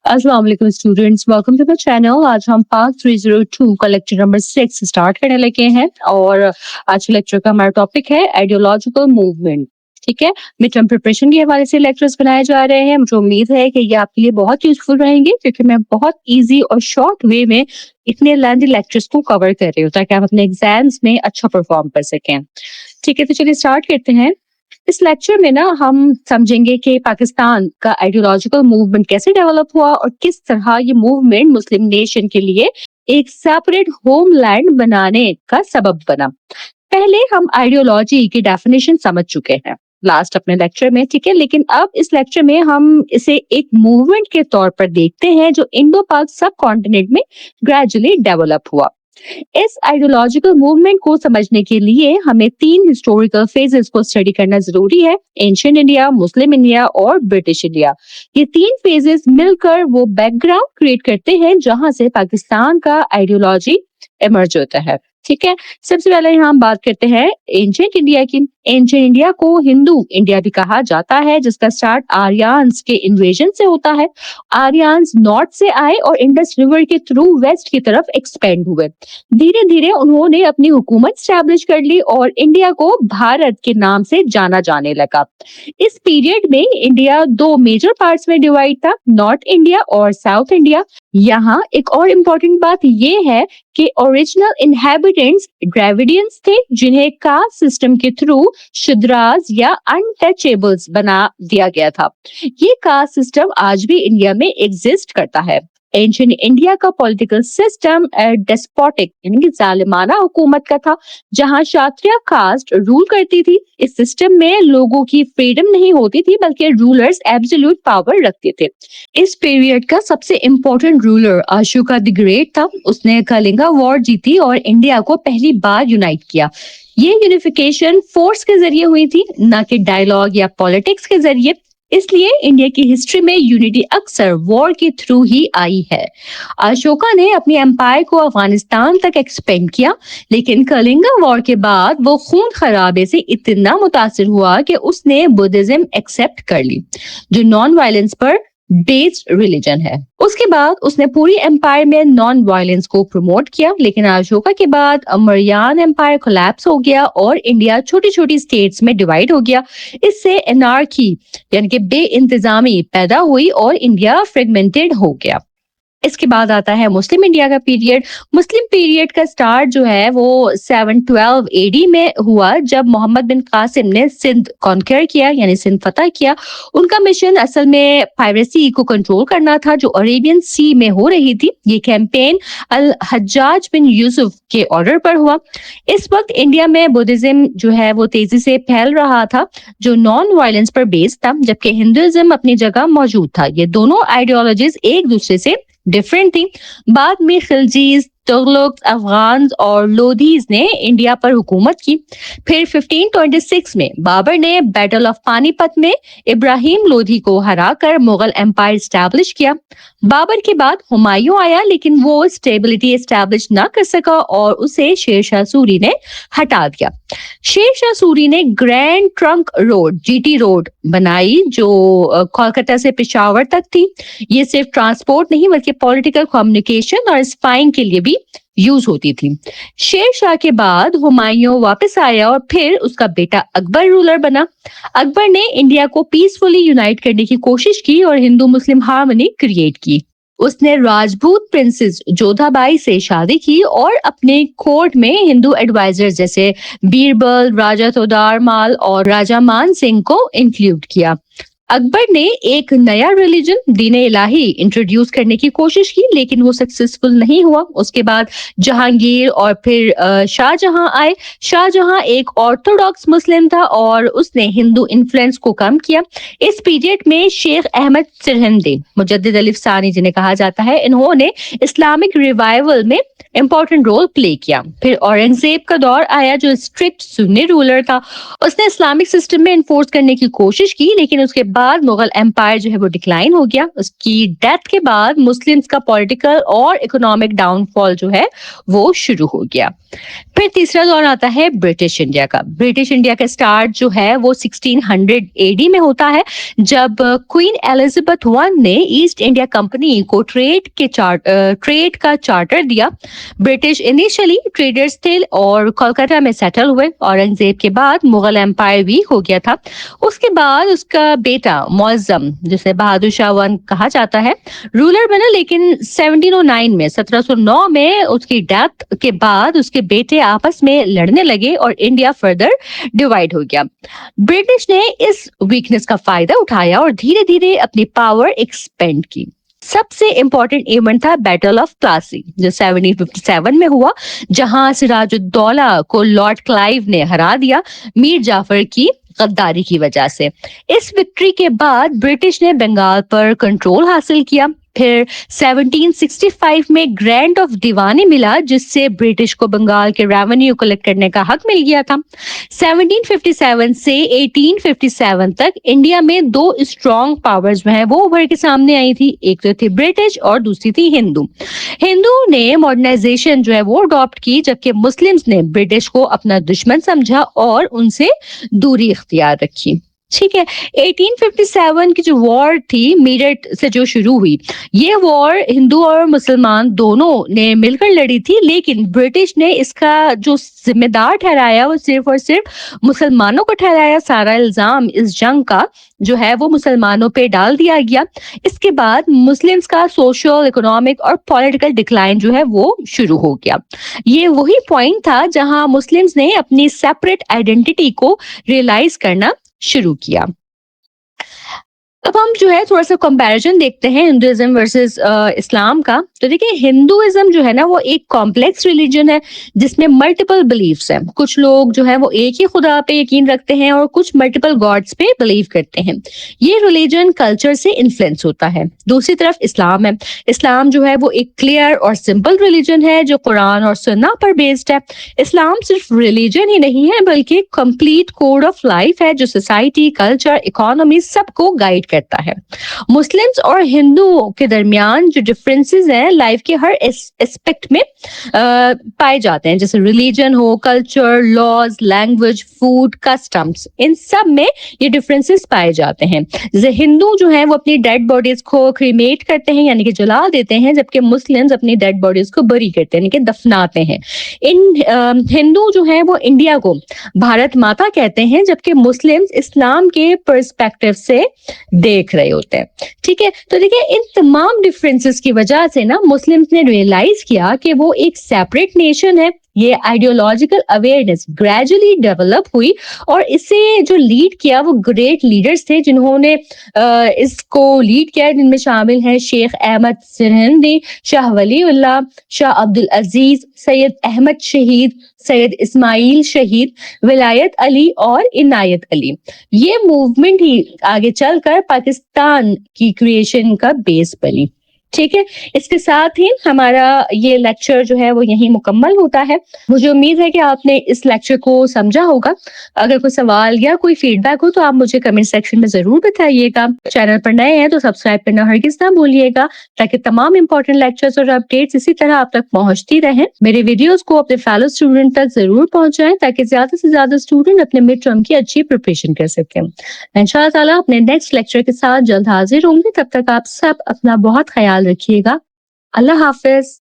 अस्सलाम वालेकुम students, welcome to the channel. आज हम पार्ट 302 का लेक्चर नंबर 6 स्टार्ट करने लगे हैं और आज के लेक्चर का हमारा टॉपिक है आइडियोलॉजिकल मूवमेंट। ठीक है, मिड टर्म प्रिपरेशन के हवाले से लेक्चर्स बनाए जा रहे हैं। मुझे उम्मीद है कि ये आपके लिए बहुत यूजफुल रहेंगे क्योंकि मैं बहुत इजी और शॉर्ट वे में इतने लेंथी लेक्चर्स को कवर कर रही हूँ ताकि आप अपने एग्जाम्स में अच्छा परफॉर्म कर सकें। ठीक है, तो चलिए स्टार्ट करते हैं। इस लेक्चर में ना हम समझेंगे कि पाकिस्तान का आइडियोलॉजिकल मूवमेंट कैसे डेवलप हुआ और किस तरह ये मूवमेंट मुस्लिम नेशन के लिए एक सेपरेट होमलैंड बनाने का सबब बना। पहले हम आइडियोलॉजी की डेफिनेशन समझ चुके हैं लास्ट अपने लेक्चर में, ठीक है, लेकिन अब इस लेक्चर में हम इसे एक मूवमेंट के तौर पर देखते हैं जो इंडो पाक सब कॉन्टिनेंट में ग्रेजुअली डेवलप हुआ। इस आइडियोलॉजिकल मूवमेंट को समझने के लिए हमें 3 हिस्टोरिकल फेजेस को स्टडी करना जरूरी है, एंशिएंट इंडिया, मुस्लिम इंडिया और ब्रिटिश इंडिया। ये 3 फेजेस मिलकर वो बैकग्राउंड क्रिएट करते हैं जहां से पाकिस्तान का आइडियोलॉजी इमर्ज होता है। ठीक है, सबसे पहले यहाँ हम बात करते हैं एंशिएंट इंडिया की। एंशिएंट इंडिया को हिंदू इंडिया भी कहा जाता है जिसका स्टार्ट आर्यंस के इन्वेजन से होता है। आर्यंस नॉर्थ से आए और इंडस रिवर के थ्रू वेस्ट की तरफ एक्सपेंड हुए। धीरे धीरे उन्होंने अपनी हुकूमत स्टैब्लिश कर ली और इंडिया को भारत के नाम से जाना जाने लगा। इस पीरियड में इंडिया 2 मेजर पार्ट्स में डिवाइड था, नॉर्थ इंडिया और साउथ इंडिया। यहाँ एक और इम्पोर्टेंट बात ये है कि ओरिजिनल इनहैबिटेंट्स द्रविडियंस थे जिन्हें कास्ट सिस्टम के थ्रू शूद्रास या अनटचेबल्स बना दिया गया था। ये कास्ट सिस्टम आज भी इंडिया में एग्जिस्ट करता है। एंशिएंट इंडिया का पॉलिटिकल सिस्टम डेस्पोटिक यानी कि जालिमाना हुकूमत का था जहां क्षत्रिय कास्ट रूल करती थी। इस सिस्टम में लोगों की फ्रीडम नहीं होती थी बल्कि रूलर्स एब्सोल्यूट पावर रखते थे। इस पीरियड का सबसे important ruler Ashoka the great था। उसने कलिंगा वॉर जीती और इंडिया को पहली बार यूनाइट किया। ये यूनिफिकेशन फोर्स के जरिए हुई थी, न कि डायलॉग या पॉलिटिक्स के जरिए। इसलिए इंडिया की हिस्ट्री में यूनिटी अक्सर वॉर के थ्रू ही आई है। अशोका ने अपनी एम्पायर को अफगानिस्तान तक एक्सपेंड किया, लेकिन कलिंगा वॉर के बाद वो खून खराबे से इतना मुतासिर हुआ कि उसने बुद्धिज्म एक्सेप्ट कर ली, जो नॉन वायलेंस पर बेस्ड रिलीजन है। उसके बाद उसने पूरी एम्पायर में नॉन वायलेंस को प्रमोट किया, लेकिन अशोका के बाद मौर्यन एम्पायर कोलैप्स हो गया और इंडिया छोटी छोटी स्टेट्स में डिवाइड हो गया। इससे एनार्की यानी कि बेइंतजामी पैदा हुई और इंडिया फ्रेगमेंटेड हो गया। इसके बाद आता है मुस्लिम इंडिया का पीरियड। मुस्लिम पीरियड का स्टार्ट जो है वो 712 एडी में हुआ जब मोहम्मद बिन कासिम ने सिंध कॉन्कर किया यानी सिंध फतह किया। उनका मिशन असल में पायरेसी को कंट्रोल करना था जो अरेबियन सी में हो रही थी। ये कैंपेन अल हज्जाज बिन यूसुफ के ऑर्डर पर हुआ। इस वक्त इंडिया में बुद्धिज्म जो है वो तेजी से फैल रहा था जो नॉन वायलेंस पर बेस्ड था, जबकि हिंदुइज्म अपनी जगह मौजूद था। ये दोनों आइडियोलॉजीज एक दूसरे से डिफरेंट थी। बाद में खिलजीज, तुगलक, अफगान और लोधीज ने इंडिया पर हुकूमत की। फिर 1526 में बाबर ने बैटल ऑफ पानीपत में इब्राहिम लोधी को हराकर मुगल एम्पायर स्टैब्लिश किया। बाबर के बाद हुमायूं आया लेकिन वो स्टेबिलिटी एस्टैब्लिश ना कर सका और उसे शेरशाह सूरी ने हटा दिया। शेरशाह सूरी ने grand trunk road GT road बनाई जो कोलकाता से पेशावर तक थी। ये सिर्फ ट्रांसपोर्ट नहीं बल्कि पॉलिटिकल कम्युनिकेशन और स्पाइंग के लिए भी यूज होती थी। शेरशाह के बाद हुमायूं वापस आया और फिर उसका बेटा अकबर रूलर बना। अकबर ने इंडिया को पीसफुली यूनाइट करने की कोशिश की और हिंदू मुस्लिम हार्मनी क्रिएट की। उसने राजपूत प्रिंसेस जोधाबाई से शादी की और अपने कोर्ट में हिंदू एडवाइजर जैसे बीरबल, राजा तोडारमाल और राजा मान सिंह को इंक्लूड किया। अकबर ने एक नया रिलीजन दीन इलाही इंट्रोड्यूस करने की कोशिश की लेकिन वो सक्सेसफुल नहीं हुआ। उसके बाद जहांगीर और फिर शाहजहां आए। शाहजहां एक ऑर्थोडॉक्स मुस्लिम था और उसने हिंदू इन्फ्लुएंस को कम किया। इस पीरियड में शेख अहमद सिरहिंदी, मुजद्दिद अलिफ सानी जिन्हें कहा जाता है, इन्होंने इस्लामिक रिवाइवल में इंपॉर्टेंट रोल प्ले किया। फिर औरंगजेब का दौर आया जो स्ट्रिक्ट सुन्नी रूलर था। उसने इस्लामिक सिस्टम में इन्फोर्स करने की कोशिश की लेकिन उसके बाद मुगल एम्पायर जो है वो डिक्लाइन हो गया। उसकी डेथ के बाद मुस्लिम्स का पॉलिटिकल और इकोनॉमिक डाउनफॉल जो है वो शुरू हो गया। फिर तीसरा दौर आता है ब्रिटिश इंडिया का। ब्रिटिश इंडिया का स्टार्ट जो है वो 1600 एडी में होता है, जब क्वीन एलिजाबेथ वन ने ईस्ट इंडिया कंपनी को ट्रेड का चार्टर दिया। ब्रिटिश इनिशियली ट्रेडर्स थे और कोलकाता में सेटल हुए। औरंगजेब के बाद मुगल एम्पायर वीक हो गया था। उसके बाद उसका बेटा मुअज्जम, जिसे बहादुर शाह वन कहा जाता है, रूलर बना, लेकिन 1709 में उसकी डेथ के बाद उसके बेटे आपस में लड़ने लगे और इंडिया फर्दर डिवाइड हो गया। ब्रिटिश ने इस वीकनेस का फायदा उठाया और धीरे धीरे अपनी पावर एक्सपेंड की। सबसे इंपॉर्टेंट इवेंट था बैटल ऑफ प्लासी, जो 1757 में हुआ, जहां सिराजुद्दौला को लॉर्ड क्लाइव ने हरा दिया मीर जाफर की गद्दारी की वजह से। इस विक्ट्री के बाद ब्रिटिश ने बंगाल पर कंट्रोल हासिल किया। फिर 1765 में ग्रांट ऑफ दीवानी मिला, जिससे ब्रिटिश को बंगाल के रेवेन्यू कलेक्ट करने का हक मिल गया था। 1757 से 1857 तक इंडिया में दो स्ट्रॉन्ग पावर्स जो है वो उभर के सामने आई थी। एक तो थी ब्रिटिश और दूसरी थी हिंदू। हिंदू ने मॉडर्नाइजेशन जो है वो अडॉप्ट की, जबकि मुस्लिम्स ने ब्रिटिश को अपना दुश्मन समझा और उनसे दूरी इख्तियार रखी। ठीक है, 1857 की जो वॉर थी मेरठ से जो शुरू हुई, ये वॉर हिंदू और मुसलमान दोनों ने मिलकर लड़ी थी, लेकिन ब्रिटिश ने इसका जो जिम्मेदार ठहराया वो सिर्फ और सिर्फ मुसलमानों को ठहराया। सारा इल्जाम इस जंग का जो है वो मुसलमानों पे डाल दिया गया। इसके बाद मुस्लिम्स का सोशल, इकोनॉमिक और पॉलिटिकल डिक्लाइन जो है वो शुरू हो गया। ये वही पॉइंट था जहां मुस्लिम्स ने अपनी सेपरेट आइडेंटिटी को रियलाइज करना शुरू किया। अब हम जो है थोड़ा सा कंपैरिजन देखते हैं हिंदुइज्म वर्सेस इस्लाम का। तो देखिए, हिंदुइज्म जो है ना वो एक कॉम्प्लेक्स रिलीजन है जिसमें मल्टीपल बिलीफ्स हैं। कुछ लोग जो है वो एक ही खुदा पे यकीन रखते हैं और कुछ मल्टीपल गॉड्स पे बिलीव करते हैं। ये रिलीजन कल्चर से इन्फ्लुएंस होता है। दूसरी तरफ इस्लाम है। इस्लाम जो है वो एक क्लियर और सिंपल रिलीजन है जो कुरान और सुन्ना पर बेस्ड है। इस्लाम सिर्फ रिलीजन ही नहीं है बल्कि कंप्लीट कोड ऑफ लाइफ है जो सोसाइटी, कल्चर, इकोनॉमी सबको गाइड करता है। मुस्लिम्स और हिंदुओं के दरमियान जो डिफरेंसेस हैं लाइफ के हर एस्पेक्ट में पाए जाते हैं, जैसे रिलीजन हो, culture, laws, language, food, customs, इन सब में ये डिफरेंसेस पाए जाते हैं। जैसे हिंदू जो है वो अपनी डेड बॉडीज को क्रीमेट करते हैं यानी कि जला देते हैं, जबकि मुस्लिम्स अपनी डेड बॉडीज को बरी करते हैं यानी कि दफनाते हैं। हिंदू जो है वो इंडिया को भारत माता कहते हैं, जबकि मुस्लिम्स इस्लाम के पर्सपेक्टिव से देख रहे होते हैं। ठीक है, तो देखिए इन तमाम डिफरेंसेस की वजह से ना मुस्लिम्स ने रियलाइज किया कि वो एक सेपरेट नेशन है। ये आइडियोलॉजिकल अवेयरनेस ग्रेजुअली डेवलप हुई और इसे जो लीड किया वो ग्रेट लीडर्स थे जिन्होंने इसको लीड किया, जिनमें शामिल हैं शेख अहमद सिरहिंदी, शाह वलीउल्लाह, शाह अब्दुल अजीज, सैयद अहमद शहीद, सैयद इस्माइल शहीद, विलायत अली और इनायत अली। ये मूवमेंट ही आगे चलकर पाकिस्तान की क्रिएशन का बेस बनी। ठीक है, इसके साथ ही हमारा ये लेक्चर जो है वो यहीं मुकम्मल होता है। मुझे उम्मीद है कि आपने इस लेक्चर को समझा होगा। अगर कोई सवाल या कोई फीडबैक हो तो आप मुझे कमेंट सेक्शन में जरूर बताइएगा। चैनल पर नए हैं तो सब्सक्राइब करना हरगिज ना भूलिएगा, ताकि तमाम इंपॉर्टेंट लेक्चर्स और अपडेट्स इसी तरह आप तक पहुंचती रहें। मेरे वीडियोस को अपने फेलो स्टूडेंट तक जरूर पहुंचाएं ताकि ज्यादा से ज्यादा स्टूडेंट अपने मिड टर्म की अच्छी प्रिपरेशन कर सकें। इंशाअल्लाह ताला अपने नेक्स्ट लेक्चर के साथ जल्द हाजिर होंगे। तब तक आप सब अपना बहुत ख्याल रखिएगा। अल्लाह हाफिज।